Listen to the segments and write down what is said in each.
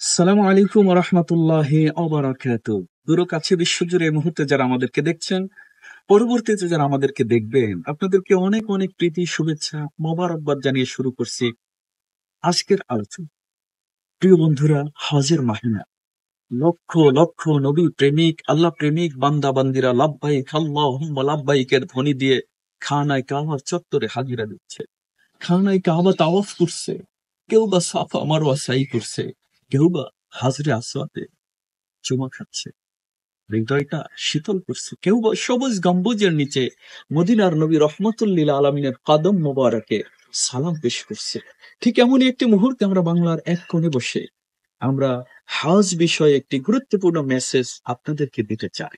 আসসালামু আলাইকুম ওয়া রাহমাতুল্লাহি ওয়া বারাকাতুহু। দূর ও কাছে বিশ্বজুড়ে এই মুহূর্তে যারা আমাদেরকে দেখছেন, পরবর্তীতে যারা আমাদেরকে দেখবেন, আপনাদেরকে অনেক অনেক প্রীতি, শুভেচ্ছা, মোবারকবাদ জানিয়ে শুরু করছি আজকের আলোচনা। প্রিয় বন্ধুরা, হজের মাহিনা। লক্ষ লক্ষ নবী প্রেমিক, আল্লাহ প্রেমিক বান্দা বান্দিরা লাব্বাইক আল্লাহুম্মা লাব্বাইকের ধ্বনি দিয়ে খানায় কাবার চত্বরে হাজিরা দিচ্ছে। খানায় কাবা তাওয়াফ করছে, কেউ বা সাফা মারওয়া সাই করছে, কেউ বা হাজরে আসওয়াদে চুমা খাচ্ছে, হৃদয়টা শীতল করছে, কেউ বা সবুজ গম্বুজের নিচে মদিনার নবী রহমতুল্লিল আলমিনের কদম মোবারকে সালাম পেশ করছে। ঠিক এমনই একটি মুহূর্তে আমরা বাংলার এক কোণে বসে আমরা হজ বিষয়ে একটি গুরুত্বপূর্ণ মেসেজ আপনাদেরকে দিতে চাই।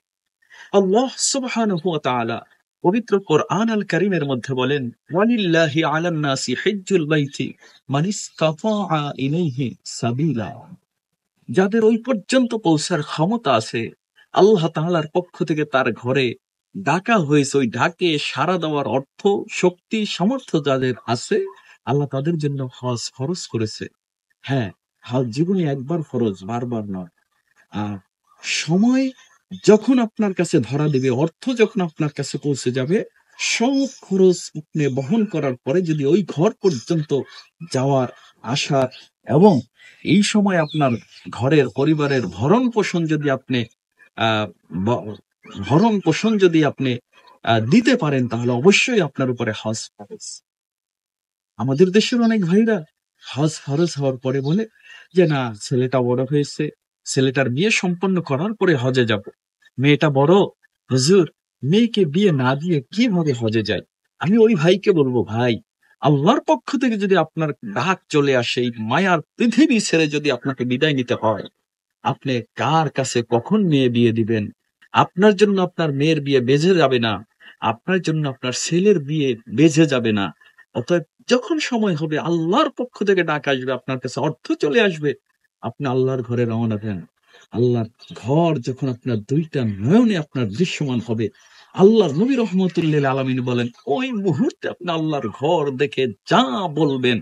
আল্লাহ সুবহানাহু ওয়া তাআলা পবিত্র কোরআন আল কারীমের মধ্যে বলেন, ওয়ালিল্লাহি আলান নাসি হিজ্জুল বাইতি মান ইসতাতাআ ইলাইহি সাবিলা। যাদের ওই পর্যন্ত পৌঁছার ক্ষমতা আছে, আল্লাহ তাআলার পক্ষ থেকে তার ঘরে ডাকা হয়েছে, ওই ডাকে সাড়া দেওয়ার অর্থ, শক্তি, সামর্থ্য যাদের আছে, আল্লাহ তাদের জন্য হজ ফরজ করেছে। হ্যাঁ, হজ জীবনে একবার ফরজ, বারবার নয়। আর সময় যখন আপনার কাছে ধরা দেবে, অর্থ যখন আপনার কাছে পৌঁছে যাবে, সব খরচ আপনি বহন করার পরে যদি ওই ঘর পর্যন্ত যাওয়ার আশা এবং এই সময় আপনার ঘরের পরিবারের ভরণ পোষণ যদি আপনি আহ ব- ভরণ পোষণ যদি আপনি দিতে পারেন, তাহলে অবশ্যই আপনার উপরে হজ ফরজ। আমাদের দেশের অনেক ভাইরা হজ ফরজ হওয়ার পরে বলে যে না, ছেলেটা বড় হয়েছে, ছেলেটার বিয়ে সম্পন্ন করার পরে হজে যাব। মেয়েটা বড়, হুজুর মেয়েকে বিয়ে না দিয়ে কিভাবে হজে যায়? আমি ওই ভাইকে বলবো, ভাই, আল্লাহর পক্ষ থেকে যদি আপনার ডাক চলে আসে, এই মায়ার পৃথিবী ছেড়ে যদি আপনাকে বিদায় নিতে হয়, আপনি কার কাছে কখন মেয়ে বিয়ে দিবেন? আপনার জন্য আপনার মেয়ের বিয়ে বেজে যাবে না, আপনার জন্য আপনার ছেলের বিয়ে বেজে যাবে না। অতএব যখন সময় হবে, আল্লাহর পক্ষ থেকে ডাক আসবে, আপনার কাছে অর্থ চলে আসবে, আপনি আল্লাহর ঘরে রওনা দেন। আল্লাহর ঘর যখন আপনার দুইটা নয়নে আপনার দৃশ্যমান হবে, আল্লাহর নবী রহমতুল্লিল আলমিন বলেন, ওই মুহূর্তে আপনি আল্লাহর ঘর দেখে যা বলবেন,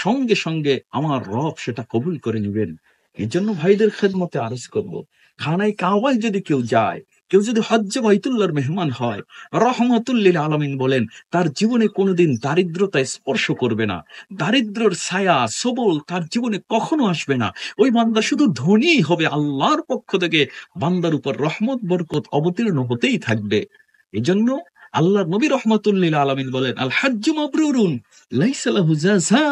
সঙ্গে সঙ্গে আমার রব সেটা কবুল করে নেবেন। এই জন্য ভাইদের খেদমতে আরজ করব, খানায় কাবায় যদি কেউ যায়, কেউ যদি হজ্জে বাইতুল্লাহর মেহমান হয়, রহমতুল্লিল আলমিন বলেন তার জীবনে কোনোদিন দারিদ্রতা স্পর্শ করবে না। দারিদ্রর ছায়া সবল তার জীবনে কখনো আসবে না। ওই বান্দা শুধু ধনীই হবে, আল্লাহর পক্ষ থেকে বান্দার উপর রহমত বরকত অবতীর্ণ হতেই থাকবে। এজন্য আল্লাহর নবী রহমতুল্লিল আলমিন বলেন, আল হাজ্জু মাবরুরুন লাইসা লাহু জাযা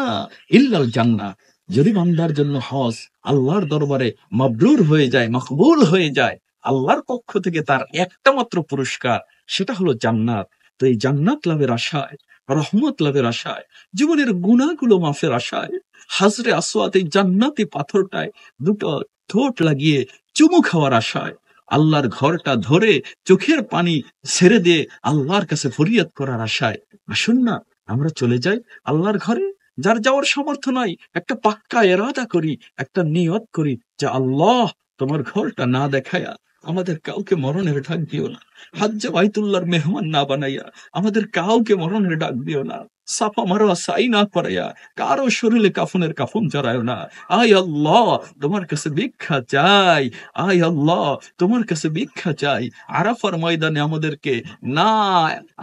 ইল্লাল জান্নাহ। যদি বান্দার জন্য হজ আল্লাহর দরবারে মাবরুর হয়ে যায়, মকবুল হয়ে যায়, আল্লাহর পক্ষ থেকে তার একটা মাত্র পুরস্কার, সেটা হলো জান্নাত। তো এই জান্নাত লাভের আশায়, রহমত লাভের আশায়, জীবনের গুনাহগুলো মাফের আশায়, হাজরে আসওয়াদ এই জান্নাতি পাথরটায় দুটো ঠোঁট লাগিয়ে চুমু খাওয়ার আশায়, আল্লাহর ঘরটা ধরে চোখের পানি ছেড়ে দিয়ে আল্লাহর কাছে ফরিয়াদ করার আশায়, আসুন না আমরা চলে যাই আল্লাহর ঘরে। যার যাওয়ার সামর্থ্য নাই, একটা পাক্কা এরাদা করি, একটা নিয়ত করি যে আল্লাহ, তোমার ঘরটা না দেখায়া আমাদের কাউকে মরণের ডাক দিও না। হজ্জে বাইতুল্লাহর মেহমান না বানাইয়া আমাদের কাউকে মরণের ডাক দিও না। সাফা মারোয়া সাই না করাইয়া কারো শরীরে কাফনের কাফন জড়ায় না। আয় আল্লাহ, তোমার কাছে ভিক্ষা চাই। আয় আল্লাহ, তোমার কাছে ভিক্ষা চাই। আরাফার ময়দানে আমাদেরকে না,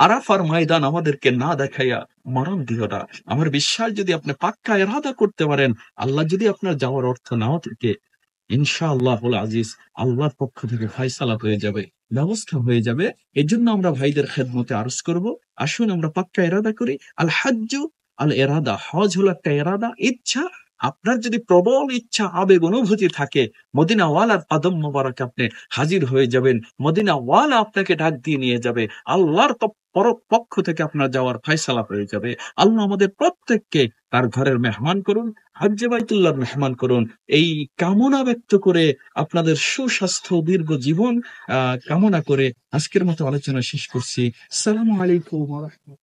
আরাফার ময়দান আমাদেরকে না দেখাইয়া মরণ দিও না। আমার বিশ্বাস, যদি আপনি পাক্কা এরাদা করতে পারেন, আল্লাহ যদি আপনার যাওয়ার অর্থ নাও থাকে, ইনশাআল্লাহুল আজিজ আল্লাহর পক্ষ থেকে ফায়সালা হয়ে যাবে, ব্যবস্থা হয়ে যাবে। এজন্য আমরা ভাইদের খেদমতে আরজ করব, আসুন আমরা পাক্কা এরাদা করি। আল হাজ্জু আল এরাদা, হজ হলো একটা এরাদা, ইচ্ছা। আপনার যদি প্রবল ইচ্ছা, আবেগ, অনুভূতি থাকে, মদিনা ওয়ালার কদম মোবারকে আপনি হাজির হয়ে যাবেন, মদিনা ওয়ালা আপনাকে ডাক দিয়ে নিয়ে যাবে, আল্লাহর পক্ষ থেকে আপনার যাওয়ার ফায়সালা হয়ে যাবে। আল্লাহ আমাদের প্রত্যেককে তার ঘরের মেহমান করুন, হজ্জে বাইতুল্লাহর মেহমান করুন। এই কামনা ব্যক্ত করে, আপনাদের সুস্বাস্থ্য দীর্ঘ জীবন কামনা করে আজকের মতো আলোচনা শেষ করছি। আসসালামু আলাইকুম ওয়া রাহমাতুল্লাহ।